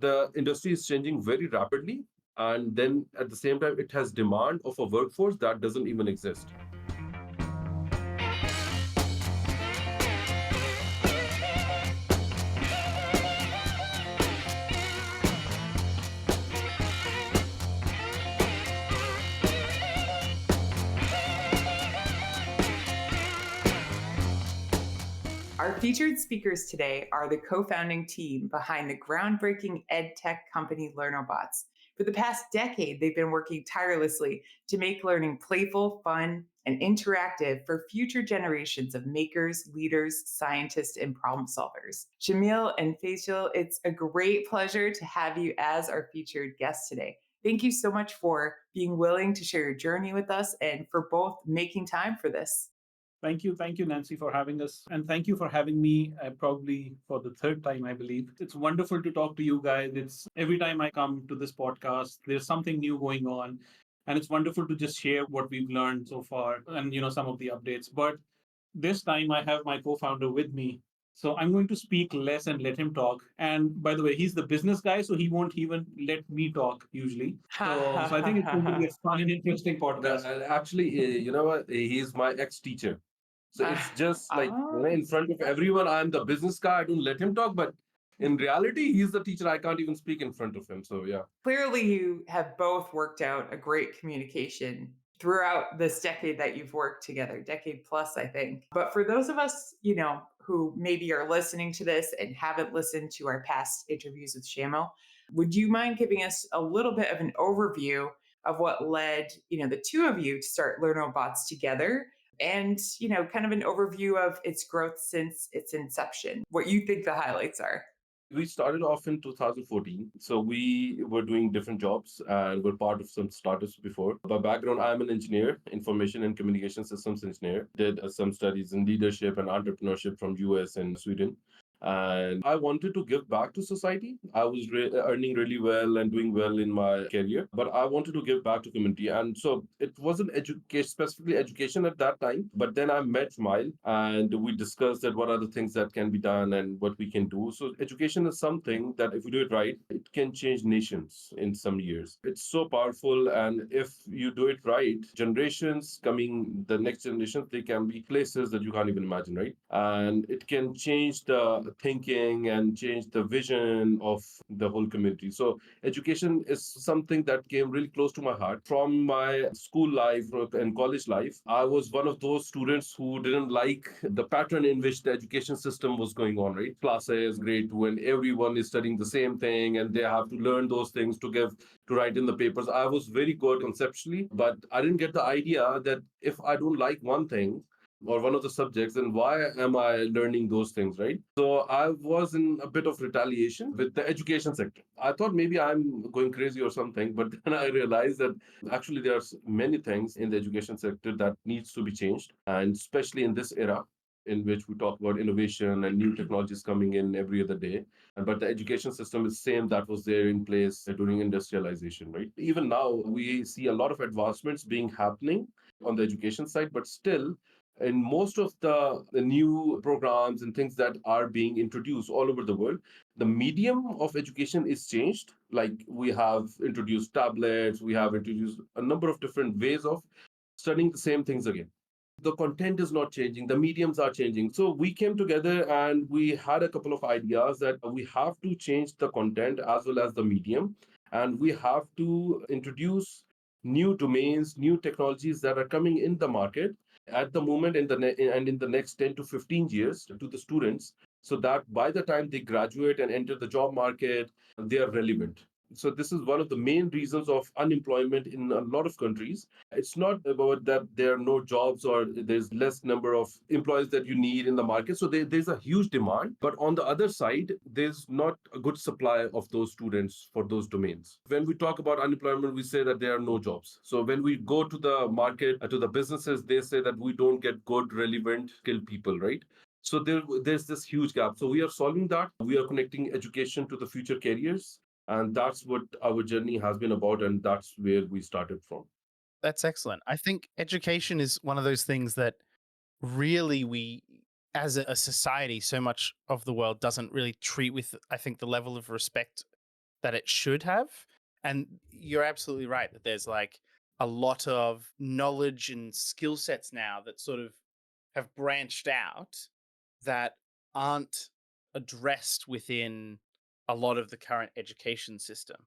the industry is changing very rapidly. And then at the same time, it has demand of a workforce that doesn't even exist. Our featured speakers today are the co-founding team behind the groundbreaking edtech company LearnoBots. For the past decade, they've been working tirelessly to make learning playful, fun, and interactive for future generations of makers, leaders, scientists, and problem solvers. Shamyl and Faisal, it's a great pleasure to have you as our featured guests today. Thank you so much for being willing to share your journey with us and for both making time for this. Thank you, Nancy, for having us. And thank you for having me probably for the third time, I believe. It's wonderful to talk to you guys. It's every time I come to this podcast, there's something new going on. And it's wonderful to just share what we've learned so far and, some of the updates. But this time I have my co-founder with me. So I'm going to speak less and let him talk. And by the way, he's the business guy, so he won't even let me talk usually. So I think it's going to be a fun and interesting podcast. Actually, you know what? He's my ex-teacher. So it's just like Oh. in front of everyone, I'm the business guy. I don't let him talk, but in reality, he's the teacher. I can't even speak in front of him. So yeah. Clearly, you have both worked out a great communication throughout this decade that you've worked together, decade plus, I think. But for those of us, who maybe are listening to this and haven't listened to our past interviews with Shamyl, would you mind giving us a little bit of an overview of what led, the two of you to start LearnoBots together? And, kind of an overview of its growth since its inception, what you think the highlights are. We started off in 2014. So we were doing different jobs and were part of some startups before. By background, I'm an engineer, information and communication systems engineer. Did some studies in leadership and entrepreneurship from US and Sweden. And I wanted to give back to society. I was earning really well and doing well in my career, but I wanted to give back to community. And so it wasn't education, specifically education at that time. But then I met Shamyl and we discussed that what are the things that can be done and what we can do. So education is something that if you do it right, it can change nations in some years. It's so powerful. And if you do it right, generations coming, the next generations, they can be places that you can't even imagine, right? And it can change the thinking and change the vision of the whole community. So education is something that came really close to my heart. From my school life and college life, I was one of those students who didn't like the pattern in which the education system was going on, right? Classes, grade two, and everyone is studying the same thing and they have to learn those things to write in the papers. I was very good conceptually, but I didn't get the idea that if I don't like one thing, or one of the subjects, then why am I learning those things, right? So I was in a bit of retaliation with the education sector. I thought maybe I'm going crazy or something, but then I realized that actually there's many things in the education sector that needs to be changed, and especially in this era in which we talk about innovation and new technologies coming in every other day. But the education system is same that was there in place during industrialization, right? Even now, we see a lot of advancements being happening on the education side, but still in most of the new programs and things that are being introduced all over the world, the medium of education is changed. Like we have introduced tablets, we have introduced a number of different ways of studying the same things again. The content is not changing, the mediums are changing. So we came together and we had a couple of ideas that we have to change the content as well as the medium, and we have to introduce new domains, new technologies that are coming in the market at the moment and in the next 10 to 15 years to the students, so that by the time they graduate and enter the job market, they are relevant. So this is one of the main reasons of unemployment in a lot of countries. It's not about that there are no jobs or there's less number of employees that you need in the market. So there's a huge demand. But on the other side, there's not a good supply of those students for those domains. When we talk about unemployment, we say that there are no jobs. So when we go to the market, to the businesses, they say that we don't get good, relevant, skilled people, right? So there's this huge gap. So we are solving that. We are connecting education to the future careers. And that's what our journey has been about. And that's where we started from. That's excellent. I think education is one of those things that really we, as a society, so much of the world doesn't really treat with, I think, the level of respect that it should have. And you're absolutely right that there's like a lot of knowledge and skill sets now that sort of have branched out that aren't addressed within a lot of the current education system.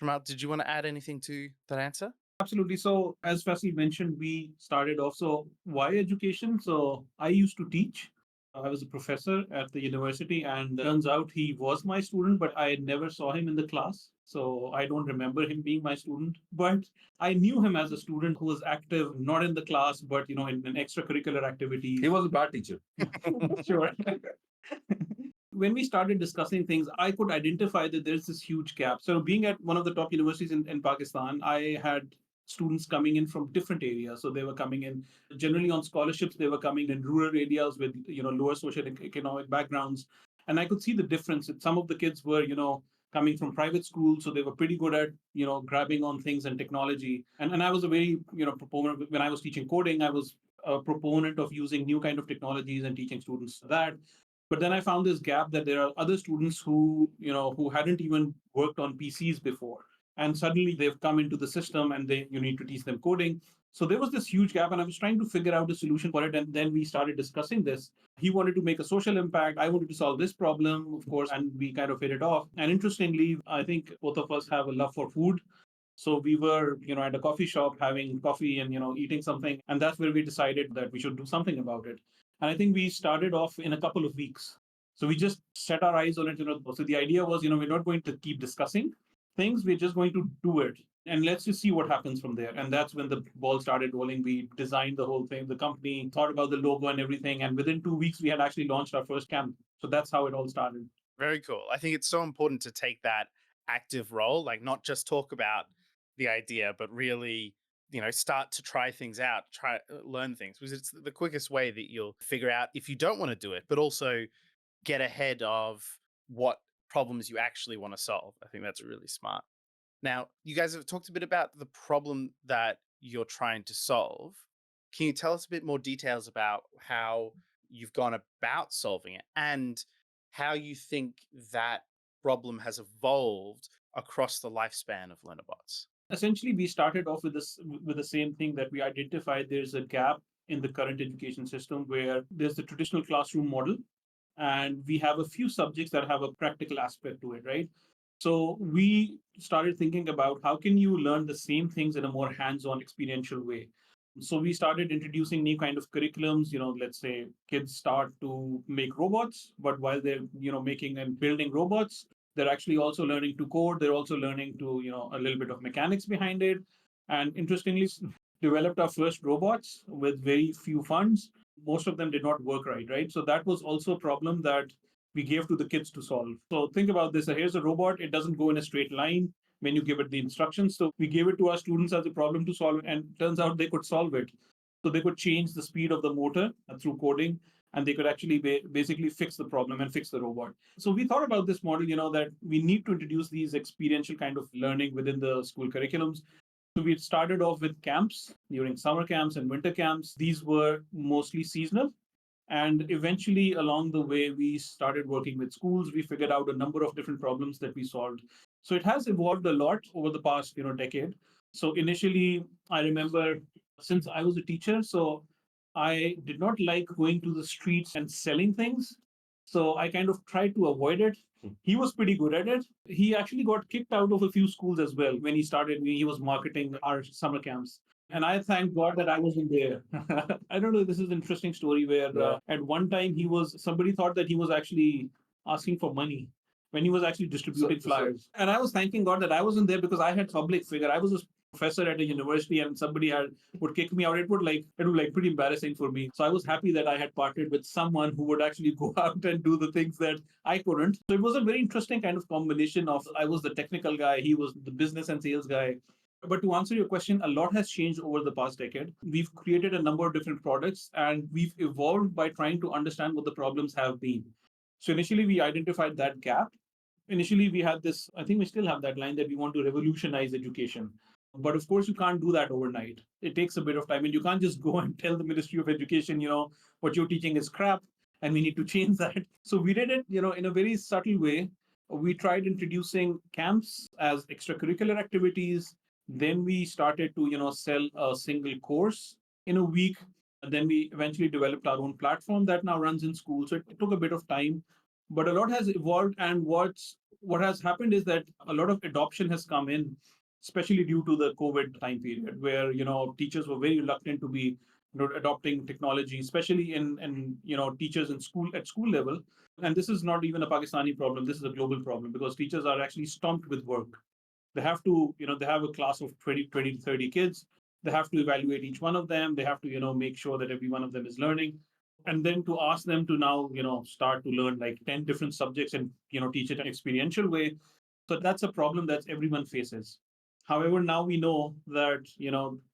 Jamal, did you want to add anything to that answer? Absolutely. So, as Faisal mentioned, we started off. So, why education? So, I used to teach. I was a professor at the university, and turns out he was my student, but I never saw him in the class. So, I don't remember him being my student. But I knew him as a student who was active, not in the class, but in extracurricular activities. He was a bad teacher. Sure. When we started discussing things, I could identify that there's this huge gap. So, being at one of the top universities in Pakistan, I had students coming in from different areas. So, they were coming in generally on scholarships, they were coming in rural areas with lower social and economic backgrounds. And I could see the difference. Some of the kids were, coming from private schools, so they were pretty good at grabbing on things and technology. And I was a very proponent. When I was teaching coding, I was a proponent of using new kind of technologies and teaching students that. But then I found this gap that there are other students who hadn't even worked on PCs before, and suddenly they've come into the system and you need to teach them coding. So there was this huge gap, and I was trying to figure out a solution for it. And then we started discussing this. He wanted to make a social impact. I wanted to solve this problem, of course, and we kind of hit it off. And interestingly, I think both of us have a love for food. So we were, at a coffee shop having coffee and, eating something. And that's where we decided that we should do something about it. And I think we started off in a couple of weeks. So we just set our eyes on it. So the idea was, we're not going to keep discussing things. We're just going to do it. And let's just see what happens from there. And that's when the ball started rolling. We designed the whole thing, the company, thought about the logo and everything. And within 2 weeks, we had actually launched our first camp. So that's how it all started. Very cool. I think it's so important to take that active role, like not just talk about the idea, but really, start to try things out, try learn things, because it's the quickest way that you'll figure out if you don't want to do it, but also get ahead of what problems you actually want to solve. I think that's really smart. Now, you guys have talked a bit about the problem that you're trying to solve. Can you tell us a bit more details about how you've gone about solving it and how you think that problem has evolved across the lifespan of Learnerbots? Essentially, we started off with the same thing that we identified there's a gap in the current education system where there's the traditional classroom model, and we have a few subjects that have a practical aspect to it, right? So we started thinking about how can you learn the same things in a more hands-on experiential way. So we started introducing new kind of curriculums. Let's say kids start to make robots, but while they're making and building robots, they're actually also learning to code. They're also learning to a little bit of mechanics behind it. And interestingly, developed our first robots with very few funds. Most of them did not work right? So that was also a problem that we gave to the kids to solve. So think about this. Here's a robot. It doesn't go in a straight line when you give it the instructions. So we gave it to our students as a problem to solve, and turns out they could solve it. So they could change the speed of the motor through coding, and they could actually basically fix the problem and fix the robot. So we thought about this model, that we need to introduce these experiential kind of learning within the school curriculums. So we started off with camps during summer camps and winter camps. These were mostly seasonal. And eventually, along the way, we started working with schools. We figured out a number of different problems that we solved. So it has evolved a lot over the past, decade. So initially, I remember since I was a teacher, so I did not like going to the streets and selling things. So I kind of tried to avoid it. He was pretty good at it. He actually got kicked out of a few schools as well when he was marketing our summer camps. And I thank God that I wasn't there. I don't know. This is an interesting story where at one time somebody thought that he was actually asking for money when he was actually distributing flyers. And I was thanking God that I wasn't there because I had public figure. I was a professor at a university, and somebody would kick me out. It would pretty embarrassing for me. So I was happy that I had partnered with someone who would actually go out and do the things that I couldn't. So it was a very interesting kind of combination of I was the technical guy, he was the business and sales guy. But to answer your question, a lot has changed over the past decade. We've created a number of different products, and we've evolved by trying to understand what the problems have been. So initially, we identified that gap. Initially, we had this, I think we still have that line that we want to revolutionize education. But of course, you can't do that overnight. It takes a bit of time, and you can't just go and tell the Ministry of Education, what you're teaching is crap, and we need to change that. So we did it, in a very subtle way. We tried introducing camps as extracurricular activities. Then we started to, sell a single course in a week. And then we eventually developed our own platform that now runs in school. So it took a bit of time, but a lot has evolved. And what has happened is that a lot of adoption has come in, especially due to the COVID time period, where teachers were very reluctant to be adopting technology, especially in teachers in school at school level. And this is not even a Pakistani problem. This is a global problem because teachers are actually stumped with work. They have to, they have a class of 20 to 30 kids. They have to evaluate each one of them. They have to, make sure that every one of them is learning. And then to ask them to now, start to learn like 10 different subjects and, teach it in an experiential way. So that's a problem that everyone faces. However, now we know that,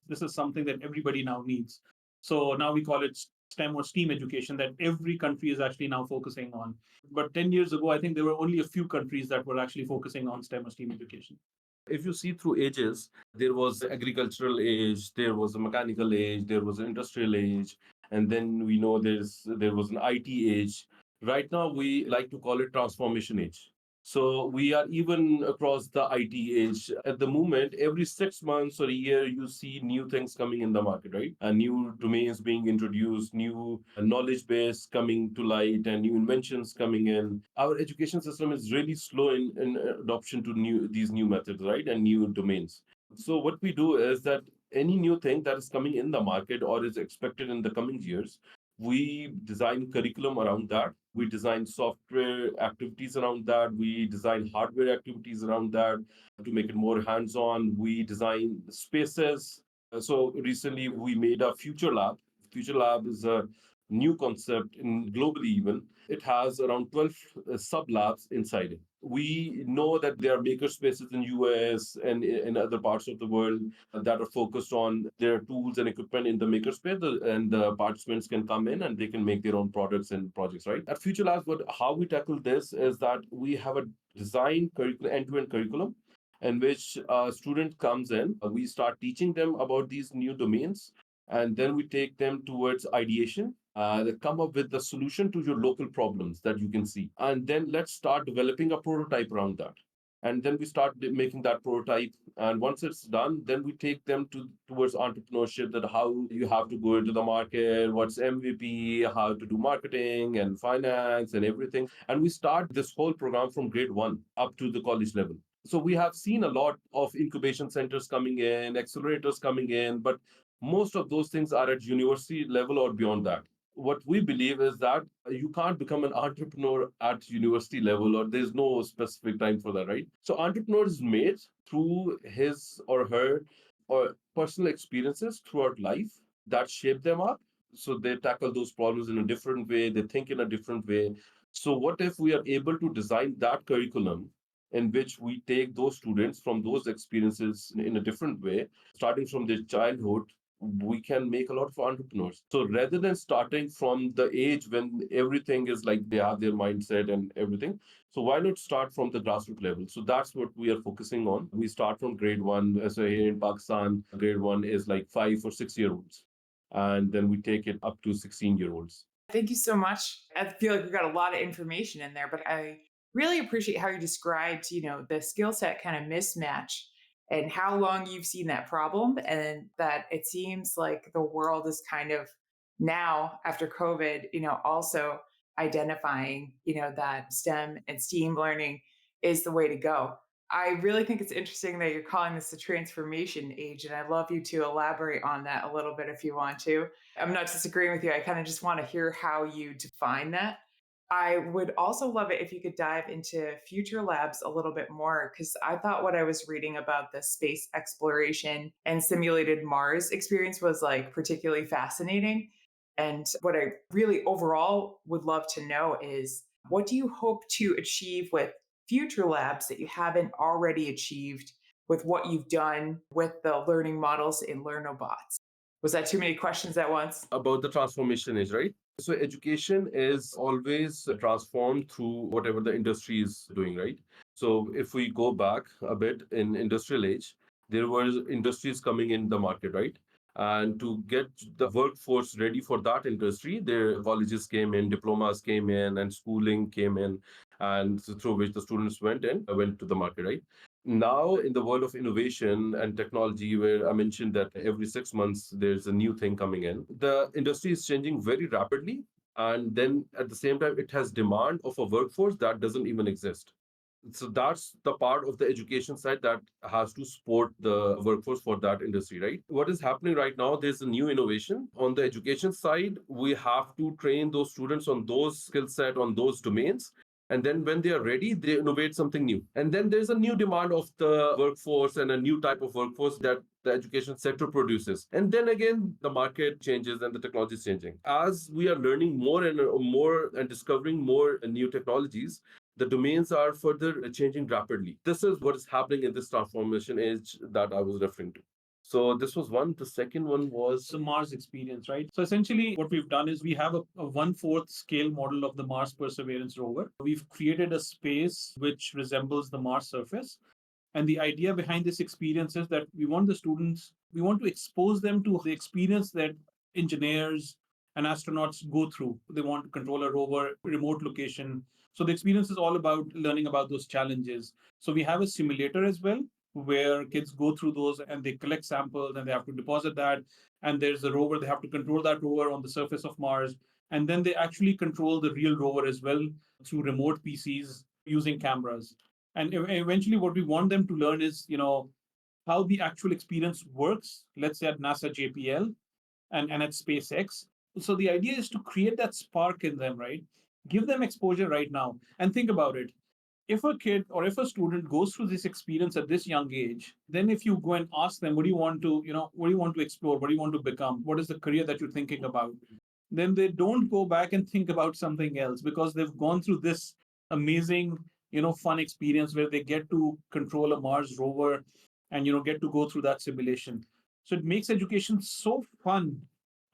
this is something that everybody now needs. So now we call it STEM or STEAM education that every country is actually now focusing on. But 10 years ago, I think there were only a few countries that were actually focusing on STEM or STEAM education. If you see through ages, there was agricultural age, there was a mechanical age, there was an industrial age, and then we know there was an IT age. Right now, we like to call it transformation age. So we are even across the IT age. At the moment, every 6 months or a year, you see new things coming in the market, right? And new domains being introduced, new knowledge base coming to light, and new inventions coming in. Our education system is really slow in adoption to these new methods, right? And new domains. So what we do is that any new thing that is coming in the market or is expected in the coming years, we design curriculum around that. We design software activities around that. We design hardware activities around that to make it more hands-on. We design spaces. So recently we made a future lab. Future lab is a new concept in globally even. It has around 12 sub labs inside it. We know that there are maker spaces in US and in other parts of the world that are focused on their tools and equipment in the makerspace, and the participants can come in and they can make their own products and projects. Right at Future Labs, what how we tackle this is that we have a design curriculum, end-to-end curriculum, in which a student comes in. We start teaching them about these new domains, and then we take them towards ideation. They come up with the solution to your local problems that you can see, and then let's start developing a prototype around that. And then we start making that prototype, and once it's done, then we take them towards entrepreneurship, that how you have to go into the market, what's MVP, how to do marketing and finance and everything. And we start this whole program from grade 1 up to the college level. So we have seen a lot of incubation centers coming in, accelerators coming in, but most of those things are at university level or beyond that. What we believe is that you can't become an entrepreneur at university level, or there's no specific time for that, right? So entrepreneur is made through his or her or personal experiences throughout life that shape them up. So they tackle those problems in a different way, they think in a different way. So what if we are able to design that curriculum in which we take those students from those experiences in a different way, starting from their childhood, we can make a lot of entrepreneurs. So rather than starting from the age when everything is like they have their mindset and everything, so why not start from the grassroots level? So that's what we are focusing on. We start from grade 1. So here in Pakistan, grade 1 is like 5 or 6 year olds, and then we take it up to 16-year-olds. Thank you so much. I feel like we got a lot of information in there, but I really appreciate how you described, the skill set kind of mismatch and how long you've seen that problem, and that it seems like the world is kind of now after COVID, also identifying, that STEM and STEAM learning is the way to go. I really think it's interesting that you're calling this the transformation age, and I'd love you to elaborate on that a little bit if you want to. I'm not disagreeing with you. I kind of just want to hear how you define that. I would also love it if you could dive into future labs a little bit more, because I thought what I was reading about the space exploration and simulated Mars experience was like particularly fascinating. And what I really overall would love to know is, what do you hope to achieve with future labs that you haven't already achieved with what you've done with the learning models in LearnoBots? Was that too many questions at once? About the transformation is right. So education is always transformed through whatever the industry is doing, right? So if we go back a bit in industrial age, there were industries coming in the market, right? And to get the workforce ready for that industry, their colleges came in, diplomas came in, and schooling came in. and so through which the students went to the market, right? Now, in the world of innovation and technology, where I mentioned that every 6 months there's a new thing coming in, the industry is changing very rapidly. And then at the same time, it has demand of a workforce that doesn't even exist. So that's the part of the education side that has to support the workforce for that industry, right? What is happening right now, there's a new innovation on the education side. We have to train those students on those skill set, on those domains, and then when they are ready, they innovate something new, and then there's a new demand of the workforce and a new type of workforce that the education sector produces. And then again, the market changes and the technology is changing. As we are learning more and more and discovering more new technologies, the domains are further changing rapidly. This is what is happening in this transformation age that I was referring to. So this was one. The second one was The Mars experience, right? So essentially, what we've done is we have a one-fourth scale model of the Mars Perseverance rover. We've created a space which resembles the Mars surface. And the idea behind this experience is that we want the students, we want to expose them to the experience that engineers and astronauts go through. They want to control a rover, remote location. So the experience is all about learning about those challenges. So we have a simulator as well, where kids go through those and they collect samples and they have to deposit that. And there's a rover, they have to control that rover on the surface of Mars. And then they actually control the real rover as well through remote PCs using cameras. And eventually, what we want them to learn is, how the actual experience works, let's say at NASA JPL and at SpaceX. So the idea is to create that spark in them, right? Give them exposure right now. And think about it. If a kid or if a student goes through this experience at this young age, then if you go and ask them, what do you want to, what do you want to explore? What do you want to become? What is the career that you're thinking about? Then they don't go back and think about something else because they've gone through this amazing, fun experience where they get to control a Mars rover and, get to go through that simulation. So it makes education so fun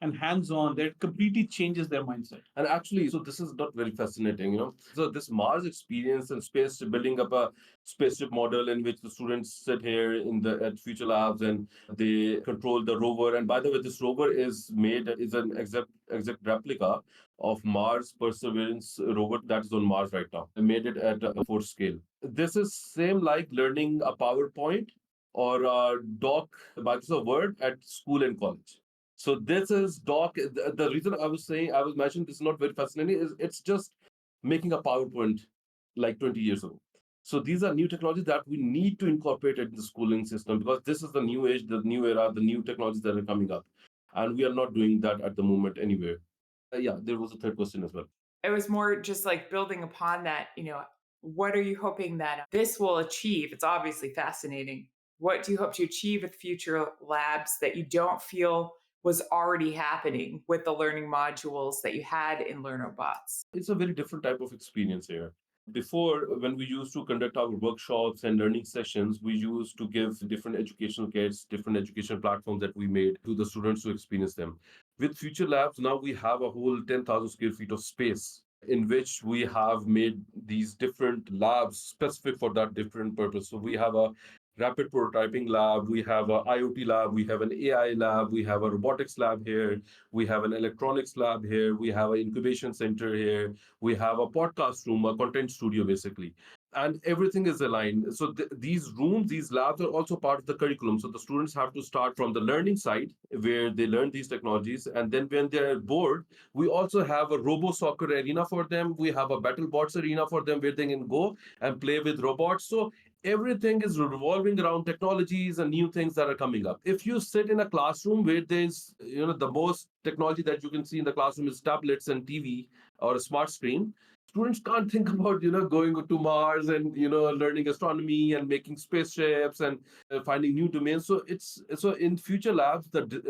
and hands-on that it completely changes their mindset. And actually, so this is not very fascinating, So this Mars experience and space, building up a spaceship model in which the students sit here in the at Future Labs and they control the rover. And by the way, this rover is an exact replica of Mars Perseverance rover that is on Mars right now. I made it at a 4 scale. This is same like learning a PowerPoint or a doc Microsoft Word at school and college. So this is doc. The reason I was mentioning this is not very fascinating is it's just making a PowerPoint like 20 years ago. So these are new technologies that we need to incorporate in the schooling system because this is the new age, the new era, the new technologies that are coming up, and we are not doing that at the moment anywhere. Yeah, there was a third question as well. It was more just like building upon that, what are you hoping that this will achieve? It's obviously fascinating. What do you hope to achieve with future labs that you don't feel was already happening with the learning modules that you had in LearnerBots? It's a very different type of experience here. Before, when we used to conduct our workshops and learning sessions, we used to give different educational kits, different educational platforms that we made to the students to experience them. With Future Labs, now we have a whole 10,000 square feet of space in which we have made these different labs specific for that different purpose. So we have a rapid prototyping lab, we have a IoT lab, we have an AI lab, we have a robotics lab here, we have an electronics lab here, we have an incubation center here, we have a podcast room, a content studio basically. And everything is aligned. So these rooms, these labs are also part of the curriculum. So the students have to start from the learning side where they learn these technologies. And then when they're bored, we also have a robo soccer arena for them. We have a battle bots arena for them where they can go and play with robots. So everything is revolving around technologies and new things that are coming up. If you sit in a classroom where there's, the most technology that you can see in the classroom is tablets and TV or a smart screen, students can't think about, going to Mars and, learning astronomy and making spaceships and finding new domains. So so in Future Labs,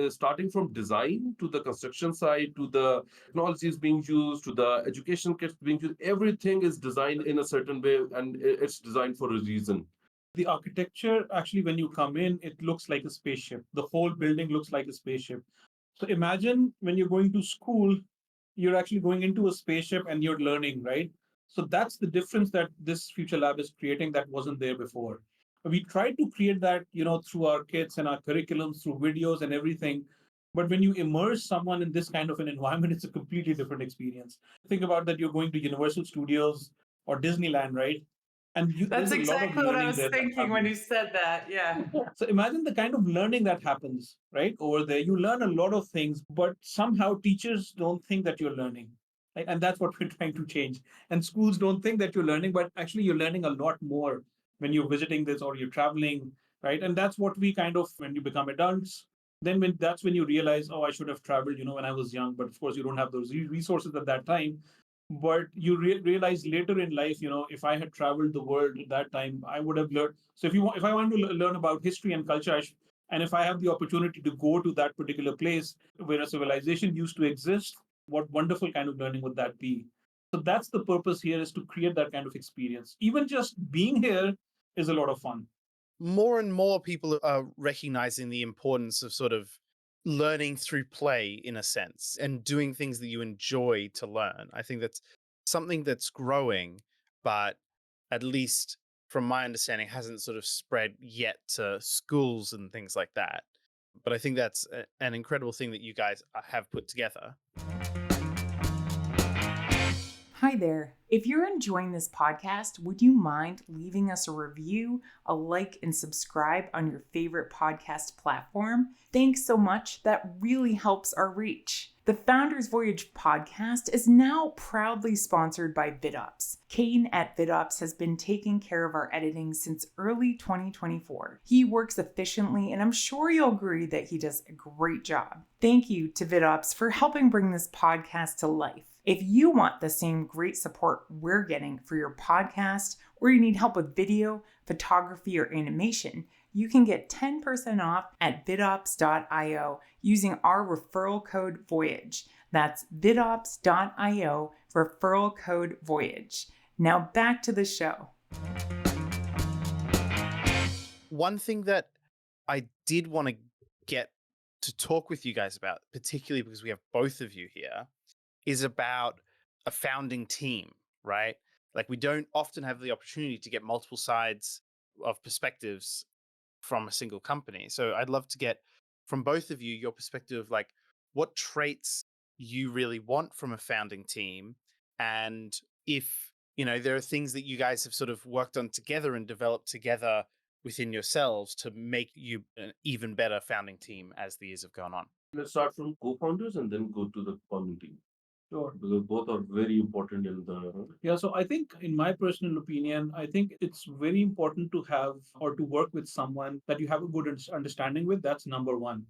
starting from design to the construction side, to the technologies being used, to the education kits being used, everything is designed in a certain way and it's designed for a reason. The architecture, actually, when you come in, it looks like a spaceship. The whole building looks like a spaceship. So imagine when you're going to school, you're actually going into a spaceship and you're learning, right? So that's the difference that this future lab is creating that wasn't there before. We tried to create that, through our kits and our curriculums, through videos and everything. But when you immerse someone in this kind of an environment, it's a completely different experience. Think about that you're going to Universal Studios or Disneyland, right? And That's there's a lot of exactly what I learning was there that thinking when you happens. said that. Yeah. So imagine the kind of learning that happens, right? Over there, you learn a lot of things, but somehow teachers don't think that you're learning. Right? And that's what we're trying to change. And schools don't think that you're learning, but actually you're learning a lot more when you're visiting this or you're traveling, right? And that's what we kind of, when you become adults, then that's when you realize, oh, I should have traveled, when I was young. But of course, you don't have those resources at that time. But you realize later in life, if I had traveled the world at that time, I would have learned. So if I want to learn about history and culture, and if I have the opportunity to go to that particular place where a civilization used to exist, what wonderful kind of learning would that be? So that's the purpose here, is to create that kind of experience. Even just being here is a lot of fun. More and more people are recognizing the importance of sort of learning through play in a sense and doing things that you enjoy to learn. I think that's something that's growing, but at least from my understanding hasn't sort of spread yet to schools and things like that. But I think that's an incredible thing that you guys have put together. Hi there. If you're enjoying this podcast, would you mind leaving us a review, a like, and subscribe on your favorite podcast platform? Thanks so much. That really helps our reach. The Founders Voyage podcast is now proudly sponsored by VidOps. Kane at VidOps has been taking care of our editing since early 2024. He works efficiently, and I'm sure you'll agree that he does a great job. Thank you to VidOps for helping bring this podcast to life. If you want the same great support we're getting for your podcast, or you need help with video, photography, or animation, you can get 10% off at vidops.io using our referral code Voyage. That's vidops.io, referral code Voyage. Now back to the show. One thing that I did want to get to talk with you guys about, particularly because we have both of you here, is about a founding team, right? Like, we don't often have the opportunity to get multiple sides of perspectives from a single company. So I'd love to get from both of you your perspective of like what traits you really want from a founding team, and if there are things that you guys have sort of worked on together and developed together within yourselves to make you an even better founding team as the years have gone on. Let's start from co-founders and then go to the founding team. Sure. Because both are very important in the. Yeah, so I think, in my personal opinion, I think it's very important to have or to work with someone that you have a good understanding with. That's number one.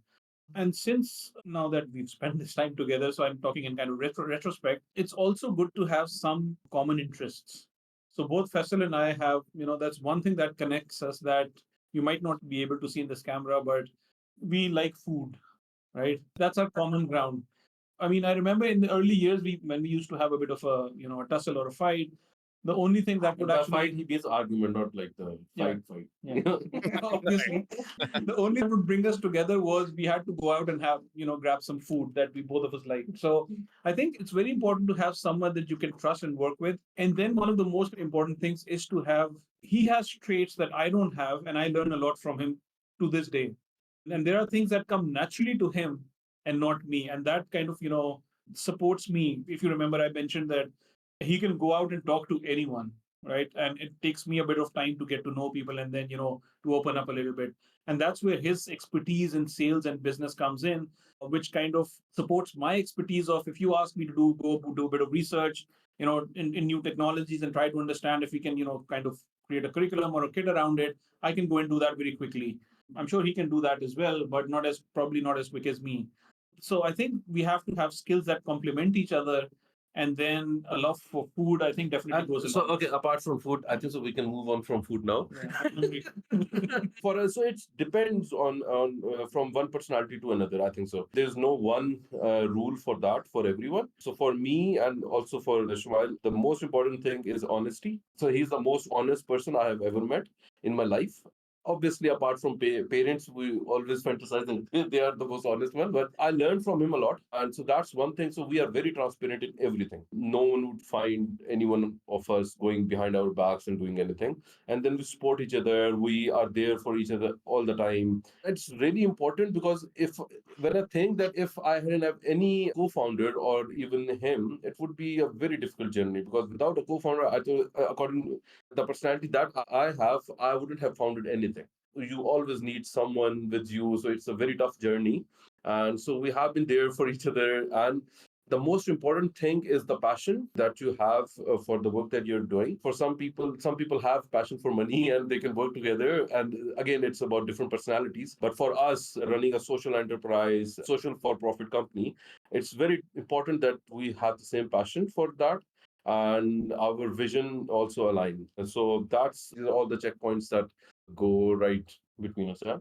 And since now that we've spent this time together, so I'm talking in kind of retrospect, it's also good to have some common interests. So both Faisal and I have, that's one thing that connects us, that you might not be able to see in this camera, but we like food, right? That's our common ground. I mean, I remember in the early years, when we used to have a bit of a tussle or a fight, the only thing that would By actually fight, he means argument, not like the Yeah. fight. Yeah. Obviously, the only thing that would bring us together was we had to go out and have, grab some food that we both of us liked. So I think it's very important to have someone that you can trust and work with. And then one of the most important things is to have, he has traits that I don't have, and I learn a lot from him to this day. And there are things that come naturally to him and not me. And that kind of, supports me. If you remember, I mentioned that he can go out and talk to anyone, right? And it takes me a bit of time to get to know people, and then, to open up a little bit. And that's where his expertise in sales and business comes in, which kind of supports my expertise of, if you ask me to go do a bit of research, in new technologies, and try to understand if we can, kind of create a curriculum or a kit around it, I can go and do that very quickly. I'm sure he can do that as well, but probably not as quick as me. So I think we have to have skills that complement each other, and then a love for food, I think, definitely goes So, along. okay, apart from food, I think so we can move on from food now. Yeah. For us, so it depends on from one personality to another. I think so. There's no one rule for that for everyone. So for me and also for Shmail, the most important thing is honesty. So he's the most honest person I have ever met in my life. Obviously, apart from parents, we always fantasize that they are the most honest one. But I learned from him a lot, and so that's one thing. So we are very transparent in everything. No one would find anyone of us going behind our backs and doing anything. And then we support each other. We are there for each other all the time. It's really important because if when I think that if I hadn't have any co-founder or even him, it would be a very difficult journey because without a co-founder, I thought, according to the personality that I have, I wouldn't have founded anything. You always need someone with you, so it's a very tough journey. And so we have been there for each other. And the most important thing is the passion that you have for the work that you're doing. For some people have passion for money and they can work together. And again, it's about different personalities. But for us, running a social enterprise, social for profit company, it's very important that we have the same passion for that and our vision also align. And so that's these are all the checkpoints that go right between us. Yeah.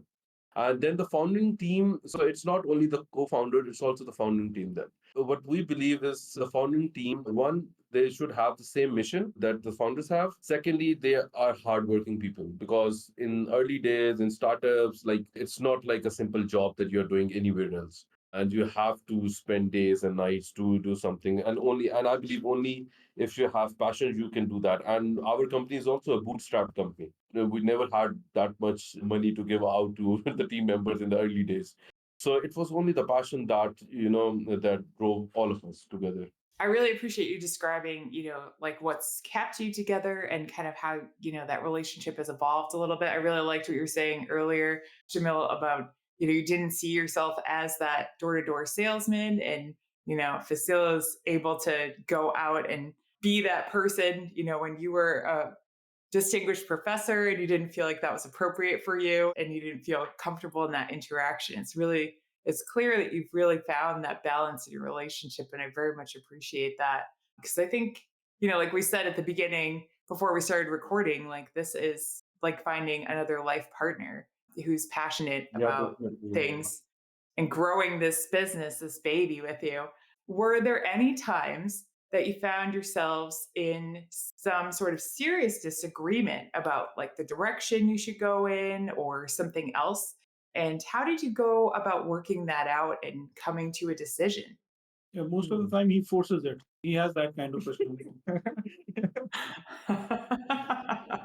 And then the founding team, so it's not only the co-founder, it's also the founding team then. So what we believe is the founding team, one, they should have the same mission that the founders have. Secondly, they are hardworking people because in early days in startups, like it's not like a simple job that you're doing anywhere else. And you have to spend days and nights to do something. And I believe only if you have passion, you can do that. And our company is also a bootstrap company. We never had that much money to give out to the team members in the early days. So it was only the passion that, that drove all of us together. I really appreciate you describing, like what's kept you together and kind of how, that relationship has evolved a little bit. I really liked what you were saying earlier, Shamyl, about, you didn't see yourself as that door-to-door salesman, and, Fasil is able to go out and be that person, when you were a distinguished professor and you didn't feel like that was appropriate for you and you didn't feel comfortable in that interaction. It's clear that you've really found that balance in your relationship. And I very much appreciate that. Because I think, like we said at the beginning, before we started recording, like this is like finding another life partner who's passionate Yeah, about definitely. things and growing this business, this baby with you. Were there any times that you found yourselves in some sort of serious disagreement about like the direction you should go in or something else? And how did you go about working that out and coming to a decision? Yeah, most of the time he forces it. He has that kind of personality.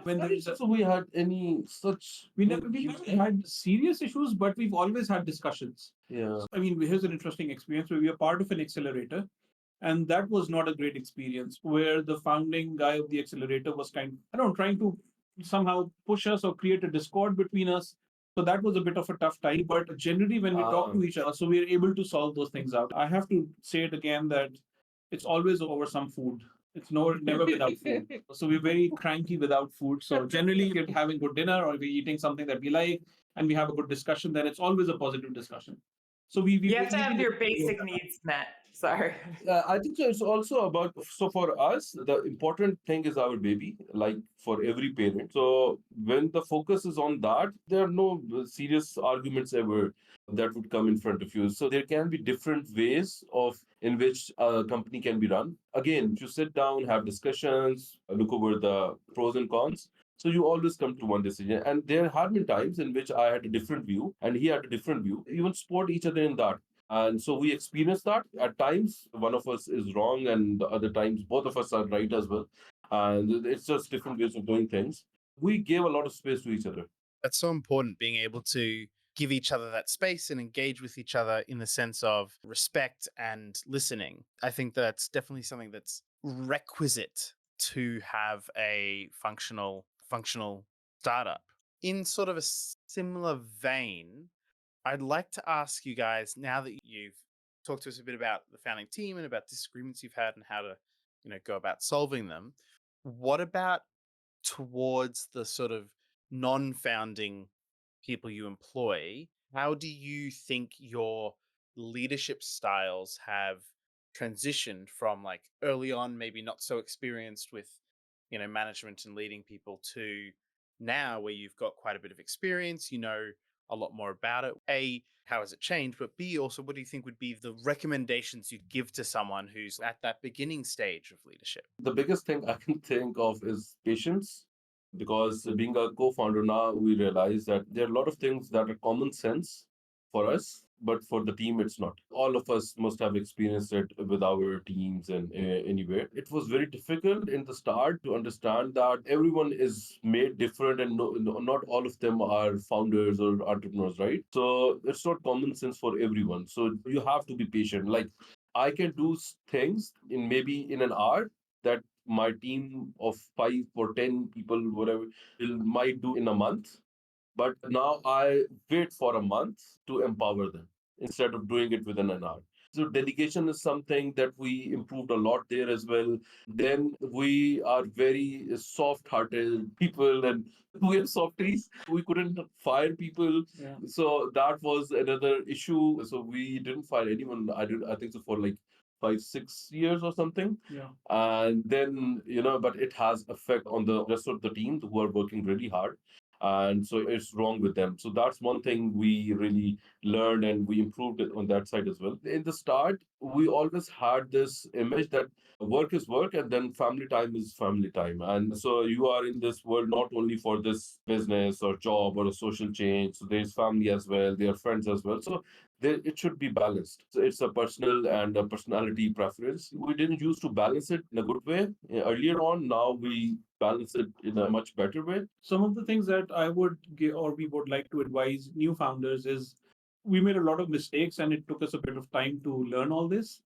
When there is a, So we had any such we never had serious issues, but we've always had discussions. yeah. I mean, here's an interesting experience where we are part of an accelerator, and that was not a great experience. Where the founding guy of the accelerator was I don't know, trying to somehow push us or create a discord between us. So that was a bit of a tough time. But generally, when we talk to each other, so we are able to solve those things out. I have to say it again that it's always over some food. It's never without food. So we're very cranky without food. So generally, we're having good dinner or we're eating something that we like, and we have a good discussion. Then it's always a positive discussion. So we You have to have basically your basic needs met. Sorry. I think so it's also about, so for us, the important thing is our baby, like for every parent. So when the focus is on that, there are no serious arguments ever that would come in front of you. So there can be different ways of in which a company can be run. Again, if you sit down, have discussions, look over the pros and cons. So you always come to one decision. And there have been times in which I had a different view and he had a different view. Even support each other in that. And so we experience that. At times, one of us is wrong, and the other times, both of us are right as well. And it's just different ways of doing things. We gave a lot of space to each other. That's so important, being able to give each other that space and engage with each other in the sense of respect and listening. I think that's definitely something that's requisite to have a functional startup. In sort of a similar vein, I'd like to ask you guys, now that you've talked to us a bit about the founding team and about disagreements you've had and how to, go about solving them, what about towards the sort of non-founding people you employ? How do you think your leadership styles have transitioned from like early on, maybe not so experienced with, management and leading people, to now where you've got quite a bit of experience, a lot more about it? A, how has it changed? But B, also, what do you think would be the recommendations you'd give to someone who's at that beginning stage of leadership? The biggest thing I can think of is patience because being a co-founder now, we realize that there are a lot of things that are common sense for us, but for the team, it's not. All of us must have experienced it with our teams and anywhere. It was very difficult in the start to understand that everyone is made different and not all of them are founders or entrepreneurs, right? So it's not common sense for everyone. So you have to be patient. Like I can do things in maybe in an hour that my team of 5 or 10 people, whatever, will might do in a month. But now I wait for a month to empower them instead of doing it within an hour. So delegation is something that we improved a lot there as well. Then we are very soft-hearted people, and we are softies. We couldn't fire people, Yeah. so that was another issue. So we didn't fire anyone. I think so for like 5 6 years or something. Yeah. And then but it has effect on the rest of the team who are working really hard, and so it's wrong with them. So that's one thing we really learned, and we improved it on that side as well. In the start, we always had this image that work is work and then family time is family time, and so you are in this world not only for this business or job or a social change. So there's family as well, there are friends as well. So it should be balanced. So it's a personal and a personality preference. We didn't used to balance it in a good way earlier on. Now we balance it in a much better way. Some of the things that I would give or we would like to advise new founders is we made a lot of mistakes and it took us a bit of time to learn all this.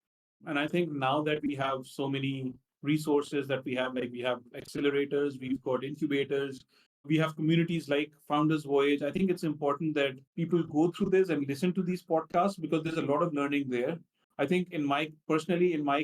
And I think now that we have so many resources that we have, like we have accelerators, we've got incubators, we have communities like Founders Voyage. I think it's important that people go through this and listen to these podcasts because there's a lot of learning there. I think in my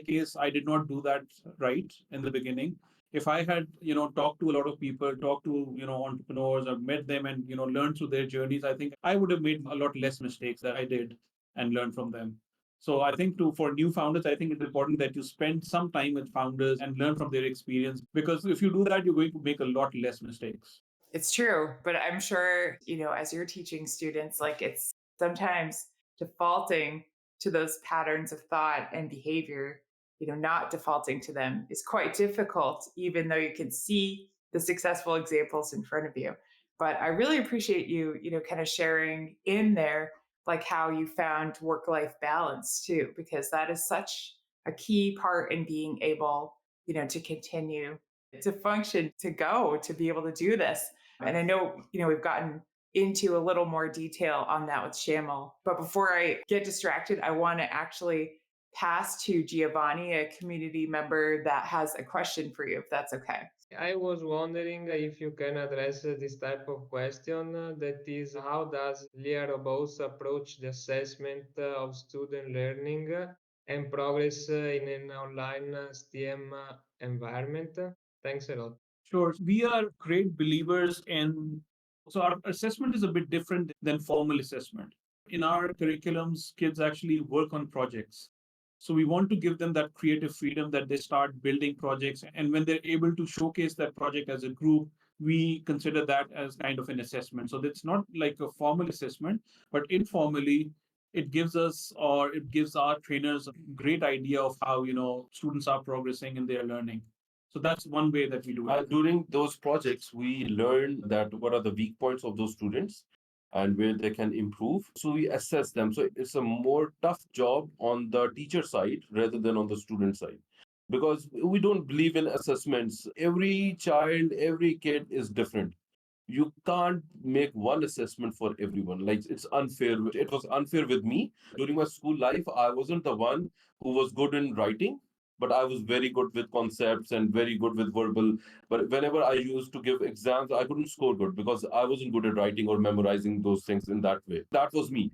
case, I did not do that right in the beginning. If I had, talked to a lot of people, talked to, entrepreneurs, or met them and, learned through their journeys, I think I would have made a lot less mistakes that I did and learned from them. So I think for new founders, I think it's important that you spend some time with founders and learn from their experience because if you do that, you're going to make a lot less mistakes. It's true, but I'm sure, as you're teaching students, like it's sometimes defaulting to those patterns of thought and behavior, not defaulting to them is quite difficult, even though you can see the successful examples in front of you. But I really appreciate you, kind of sharing in there, like how you found work life balance too, because that is such a key part in being able, to continue to function, to go, to be able to do this. And I know, we've gotten into a little more detail on that with Shamyl. But before I get distracted, I want to actually pass to Giovanni, a community member that has a question for you, if that's okay. I was wondering if you can address this type of question that is, how does Learobos approach the assessment of student learning and progress in an online STEM environment? Thanks a lot. Sure. We are great believers in, so our assessment is a bit different than formal assessment. In our curriculums, kids actually work on projects. So we want to give them that creative freedom that they start building projects. And when they're able to showcase that project as a group, we consider that as kind of an assessment. So it's not like a formal assessment, but informally, it gives our trainers a great idea of how, students are progressing in their learning. So that's one way that we do it. During those projects, we learn that what are the weak points of those students and where they can improve. So we assess them. So it's a more tough job on the teacher side rather than on the student side. Because we don't believe in assessments. Every child, every kid is different. You can't make one assessment for everyone. Like it's unfair. It was unfair with me during my school life. I wasn't the one who was good in writing, but I was very good with concepts and very good with verbal. But whenever I used to give exams, I couldn't score good because I wasn't good at writing or memorizing those things in that way. That was me.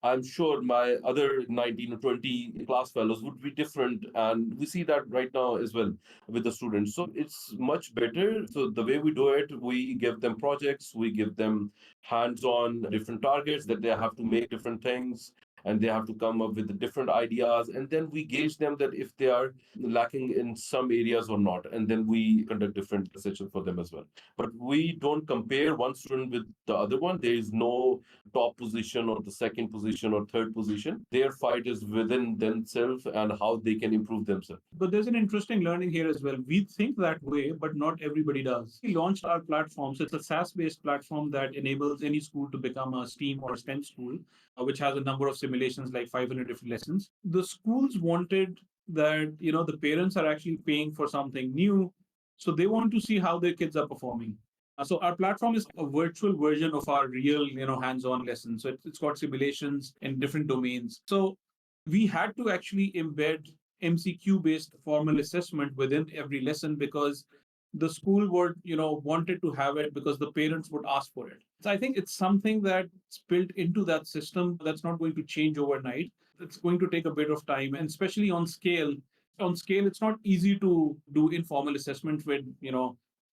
I'm sure my other 19 or 20 class fellows would be different. And we see that right now as well with the students. So it's much better. So the way we do it, we give them projects, we give them hands on different targets that they have to make different things. and they have to come up with the different ideas, and then we gauge them that if they are lacking in some areas or not, and then we conduct different sessions for them as well. But we don't compare one student with the other one. There is no top position or the second position or third position. Their fight is within themselves and how they can improve themselves. But there's an interesting learning here as well. We think that way, but not everybody does. We launched our platform. So it's a SaaS-based platform that enables any school to become a STEAM or STEM school, which has a number of simulations, like 500 different lessons. The schools wanted that, the parents are actually paying for something new. So they want to see how their kids are performing. So our platform is a virtual version of our real, hands-on lessons. So it's got simulations in different domains. So we had to actually embed MCQ based formal assessment within every lesson because the school would, wanted to have it because the parents would ask for it. So I think it's something that's built into that system that's not going to change overnight. It's going to take a bit of time, and especially on scale. On scale, it's not easy to do informal assessment with,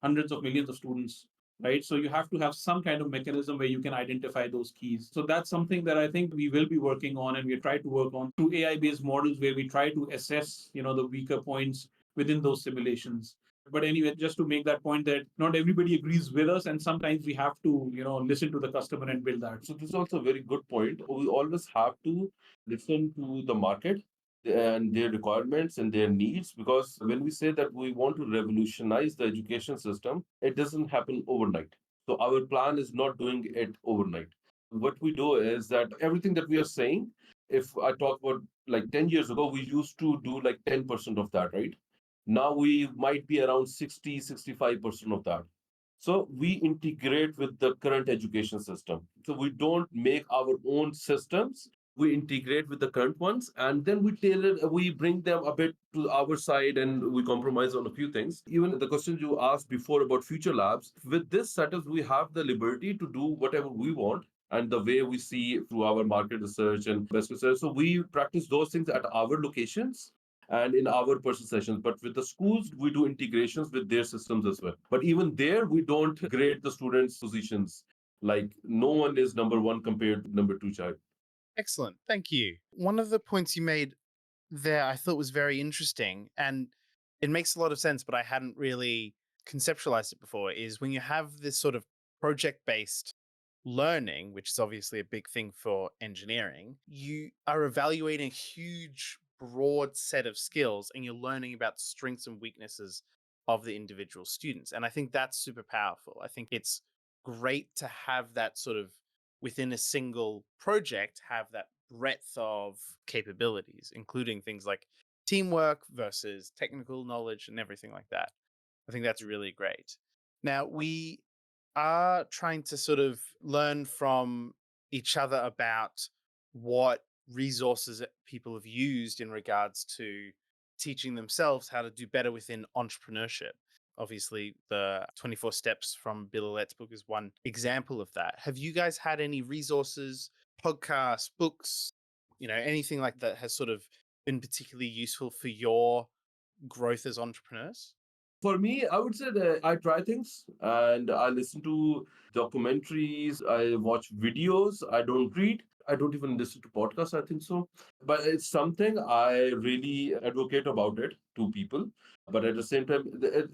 hundreds of millions of students, right? So you have to have some kind of mechanism where you can identify those keys. So that's something that I think we will be working on, and we try to work on through AI-based models where we try to assess, the weaker points within those simulations. But anyway, just to make that point that not everybody agrees with us, and sometimes we have to, listen to the customer and build that. So this is also a very good point. We always have to listen to the market and their requirements and their needs, because when we say that we want to revolutionize the education system, it doesn't happen overnight. So our plan is not doing it overnight. What we do is that everything that we are saying, if I talk about like 10 years ago, we used to do like 10% of that, right? Now we might be around 60, 65% of that. So we integrate with the current education system. So we don't make our own systems. We integrate with the current ones, and then we tailor, we bring them a bit to our side, and we compromise on a few things. Even the question you asked before about future labs, with this setup, we have the liberty to do whatever we want and the way we see through our market research and best research. So we practice those things at our locations and in our personal sessions. But with the schools, we do integrations with their systems as well. But even there, we don't grade the students' positions. Like no one is number one compared to number two child. Excellent. Thank you. One of the points you made there I thought was very interesting, and it makes a lot of sense, but I hadn't really conceptualized it before, is when you have this sort of project based learning, which is obviously a big thing for engineering, you are evaluating a huge, broad set of skills and you're learning about the strengths and weaknesses of the individual students. And I think that's super powerful. I think it's great to have that sort of within a single project, have that breadth of capabilities, including things like teamwork versus technical knowledge and everything like that. I think that's really great. Now, we are trying to sort of learn from each other about what resources that people have used in regards to teaching themselves how to do better within entrepreneurship. Obviously, the 24 steps from Bill Allet's book is one example of that. Have you guys had any resources, podcasts, books, anything like that has sort of been particularly useful for your growth as entrepreneurs? For me, I would say that I try things and I listen to documentaries, I watch videos, I don't read. I don't even listen to podcasts, I think so. But it's something I really advocate about it to people. But at the same time,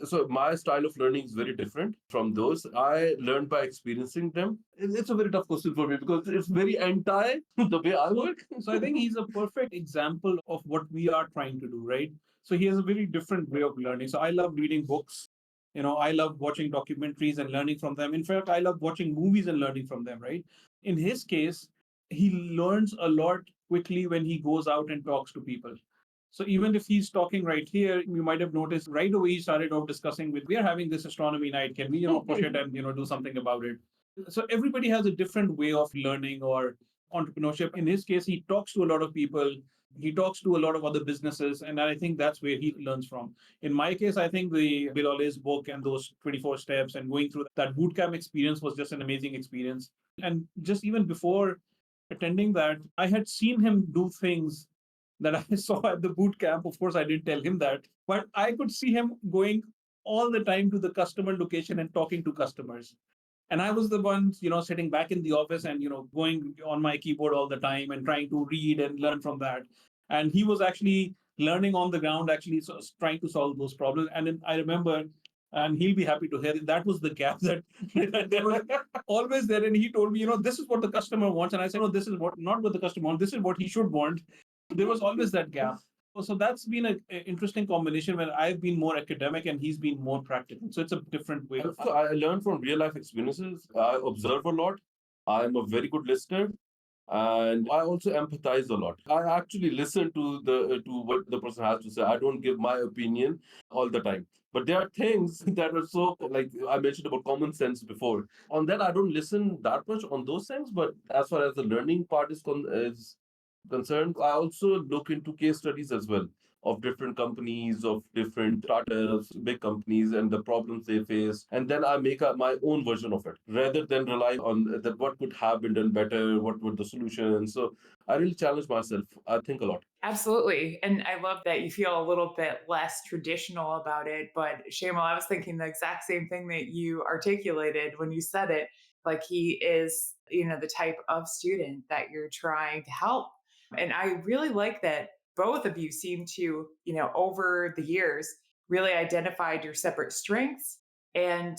so my style of learning is very different from those. I learned by experiencing them. It's a very tough question for me because it's very anti the way I work. So I think he's a perfect example of what we are trying to do, right? So he has a very different way of learning. So I love reading books. I love watching documentaries and learning from them. In fact, I love watching movies and learning from them, right? In his case, he learns a lot quickly when he goes out and talks to people. So even if he's talking right here, you might have noticed right away he started off discussing with, we are having this astronomy night. Can we, push it and, do something about it? So everybody has a different way of learning or entrepreneurship. In his case, he talks to a lot of people. He talks to a lot of other businesses, and I think that's where he learns from. In my case, I think the Bill Ole's book and those 24 steps and going through that bootcamp experience was just an amazing experience. And just even before attending that, I had seen him do things that I saw at the boot camp. Of course, I didn't tell him that, but I could see him going all the time to the customer location and talking to customers. And I was the one, sitting back in the office and, going on my keyboard all the time and trying to read and learn from that. And he was actually learning on the ground, actually trying to solve those problems. And then I remember, and he'll be happy to hear it, that was the gap that there was always there. And he told me, this is what the customer wants. And I said, no, this is not what the customer wants. This is what he should want. There was always that gap. So that's been an interesting combination where I've been more academic and he's been more practical. So it's a different way. So I learn from real life experiences. I observe a lot. I'm a very good listener, and I also empathize a lot. I actually listen to what the person has to say. I don't give my opinion all the time. But there are things that are so, like I mentioned about common sense before. On that, I don't listen that much on those things. But as far as the learning part is concerned, I also look into case studies as well of different companies, of different startups, big companies, and the problems they face. And then I make up my own version of it rather than rely on that what could have been done better, what were the solutions. So I really challenge myself. I think a lot. Absolutely. And I love that you feel a little bit less traditional about it. But Shamal, I was thinking the exact same thing that you articulated when you said it. Like he is, the type of student that you're trying to help. And I really like that both of you seem to, over the years, really identified your separate strengths and,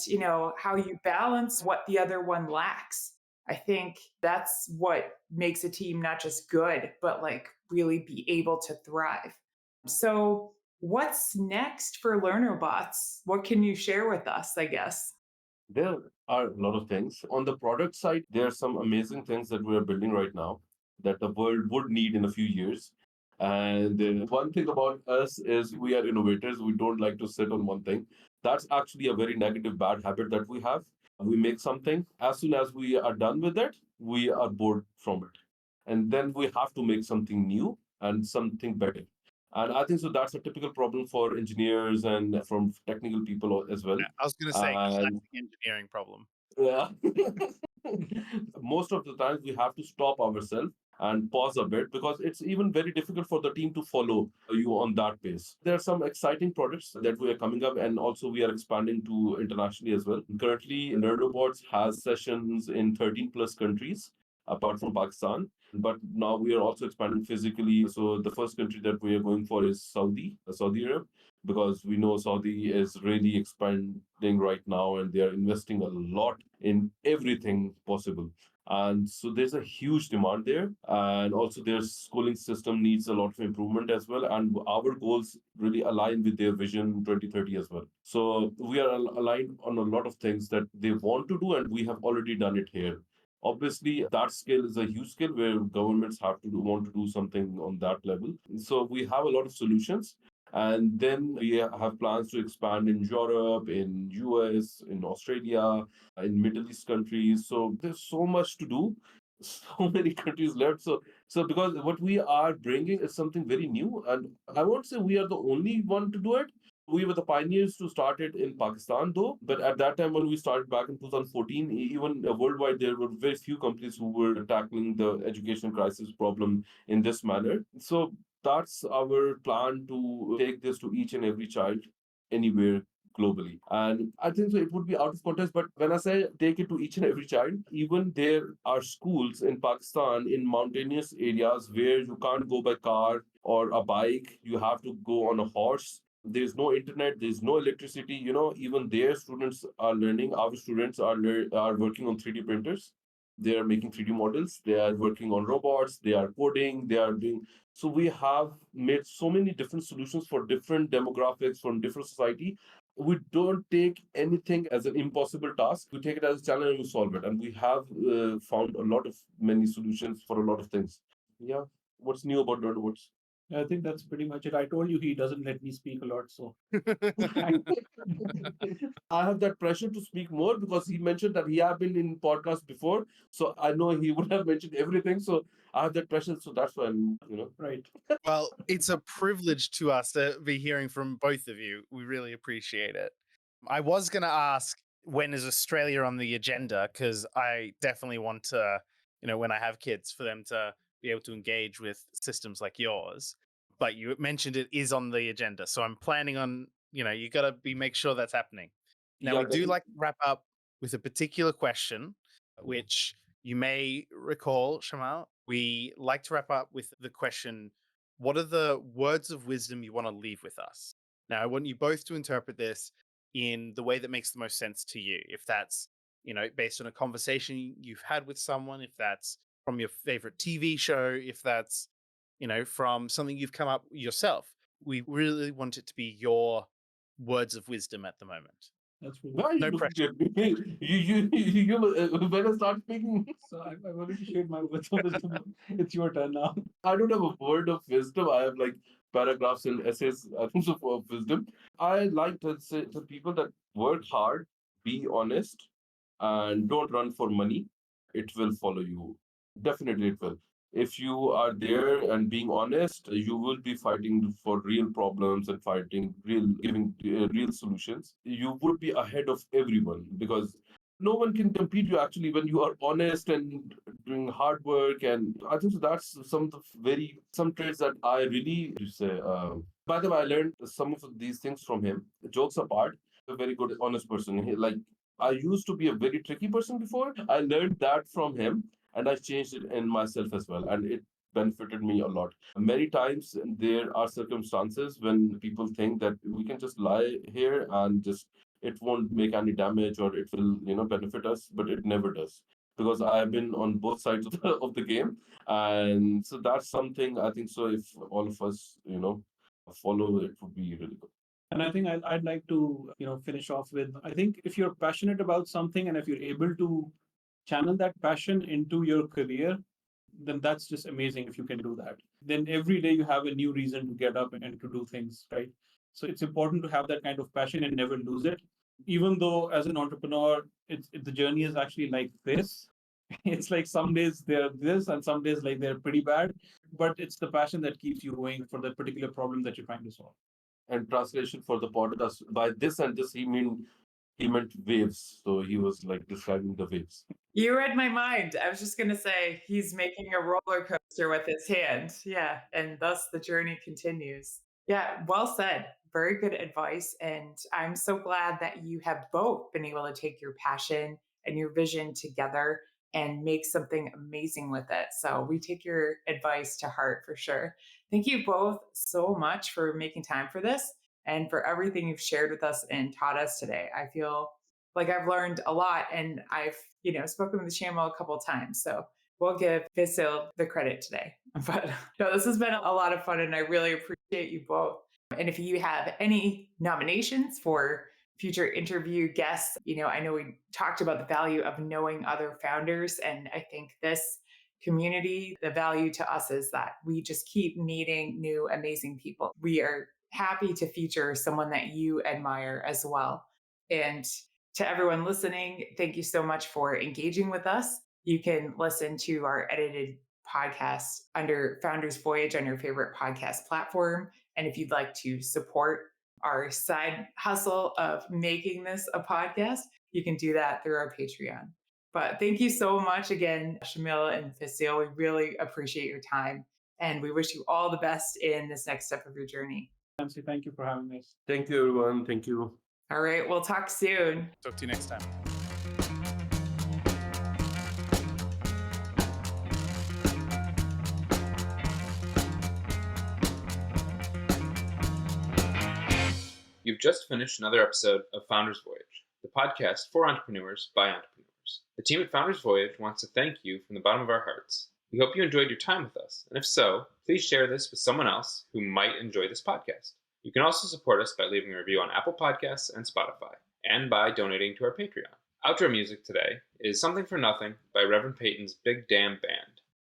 how you balance what the other one lacks. I think that's what makes a team not just good, but like really be able to thrive. So, what's next for LearnerBots? What can you share with us, I guess? There are a lot of things. On the product side, there are some amazing things that we are building right now that the world would need in a few years. And one thing about us is we are innovators. We don't like to sit on one thing. That's actually a very negative, bad habit that we have. We make something. As soon as we are done with it, we are bored from it. And then we have to make something new and something better. And I think so that's a typical problem for engineers and from technical people as well. Yeah, I was going to say And classic engineering problem. yeah. Most of the times we have to stop ourselves and pause a bit because it's even very difficult for the team to follow you on that pace. There are some exciting products that we are coming up, and also we are expanding to internationally as well. Currently, NerdoBots has sessions in 13 plus countries apart from Pakistan. But now we are also expanding physically. So the first country that we are going for is Saudi Arab, because we know Saudi is really expanding right now and they are investing a lot in everything possible. And so there's a huge demand there. And also their schooling system needs a lot of improvement as well. And our goals really align with their vision 2030 as well. So we are aligned on a lot of things that they want to do, and we have already done it here. Obviously, that scale is a huge scale where governments have to want to do something on that level. So we have a lot of solutions, and then we have plans to expand in Europe, in US, in Australia, in Middle East countries. So there's so much to do, so many countries left. So because what we are bringing is something very new, and I won't say we are the only one to do it. We were the pioneers to start it in Pakistan, though. But at that time, when we started back in 2014, even worldwide, there were very few companies who were tackling the education crisis problem in this manner. So that's our plan to take this to each and every child anywhere globally. And I think so it would be out of context, but when I say take it to each and every child, even there are schools in Pakistan in mountainous areas where you can't go by car or a bike, you have to go on a horse. There's no internet, there's no electricity. Even their students are learning. Our students are working on 3D printers. They are making 3D models. They are working on robots. They are coding. They are doing. So we have made so many different solutions for different demographics from different society. We don't take anything as an impossible task. We take it as a challenge and we solve it. And we have found a lot of many solutions for a lot of things. Yeah. What's new about Nerdwoods? I think that's pretty much it. I told you he doesn't let me speak a lot, so I have that pressure to speak more because he mentioned that he had been in podcasts before. So I know he would have mentioned everything. So I have that pressure. So that's why I'm. right. Well, it's a privilege to us to be hearing from both of you. We really appreciate it. I was going to ask, when is Australia on the agenda? Because I definitely want to, when I have kids, for them to be able to engage with systems like yours. But you mentioned it is on the agenda. So I'm planning on, you got to make sure that's happening. Now, Yeah, we do like to wrap up with a particular question, which you may recall, Shamyl. We like to wrap up with the question, what are the words of wisdom you want to leave with us? Now, I want you both to interpret this in the way that makes the most sense to you. If that's, based on a conversation you've had with someone, if that's from your favorite TV show, if that's, from something you've come up yourself. We really want it to be your words of wisdom at the moment. That's really Why are you No looking pressure. at me? You better start speaking. so. I've already shared my words of wisdom. It's your turn now. I don't have a word of wisdom. I have like paragraphs and essays, I think so, of wisdom. I like to say to people that work hard, be honest, and don't run for money. It will follow you. Definitely, it will. If you are there and being honest, you will be fighting for real problems and fighting real, giving real solutions. You would be ahead of everyone because no one can compete you actually when you are honest and doing hard work. And I think that's some of the some traits that I really say. By the way, I learned some of these things from him. Jokes apart, a very good honest person. Like I used to be a very tricky person before. I learned that from him and I changed it in myself as well, and it benefited me a lot. Many times there are circumstances when people think that we can just lie here and just it won't make any damage or it will benefit us, but it never does, because I have been on both sides of the game. And so that's something I think so if all of us follow, it would be really good. And I think I'd like to, finish off with, I think if you're passionate about something and if you're able to channel that passion into your career, then that's just amazing if you can do that. Then every day you have a new reason to get up and to do things, right? So it's important to have that kind of passion and never lose it. Even though as an entrepreneur, the journey is actually like this. It's like some days they're this and some days like they're pretty bad, but it's the passion that keeps you going for that particular problem that you're trying to solve. And translation for the podcast, by this and this he meant waves, so he was like describing the waves. You read my mind. I was just going to say he's making a roller coaster with his hand. Yeah. And thus the journey continues. Yeah. Well said. Very good advice. And I'm so glad that you have both been able to take your passion and your vision together and make something amazing with it. So we take your advice to heart for sure. Thank you both so much for making time for this and for everything you've shared with us and taught us today. I feel like I've learned a lot and I've, spoken with Shamyl a couple of times. So we'll give Faisal the credit today. But no, this has been a lot of fun and I really appreciate you both. And if you have any nominations for future interview guests, I know we talked about the value of knowing other founders. And I think this community, the value to us is that we just keep meeting new, amazing people. We are happy to feature someone that you admire as well. And to everyone listening, thank you so much for engaging with us. You can listen to our edited podcast under Founders Voyage on your favorite podcast platform. And if you'd like to support our side hustle of making this a podcast, you can do that through our Patreon. But thank you so much again, Shamyl and Faisal. We really appreciate your time. And we wish you all the best in this next step of your journey. Nancy, thank you for having us. Thank you, everyone. Thank you. All right, we'll talk soon. Talk to you next time. You've just finished another episode of Founders Voyage, the podcast for entrepreneurs by entrepreneurs. The team at Founders Voyage wants to thank you from the bottom of our hearts. We hope you enjoyed your time with us, and if so, please share this with someone else who might enjoy this podcast. You can also support us by leaving a review on Apple Podcasts and Spotify, and by donating to our Patreon. Outro music today is Something for Nothing by Reverend Peyton's Big Damn Band.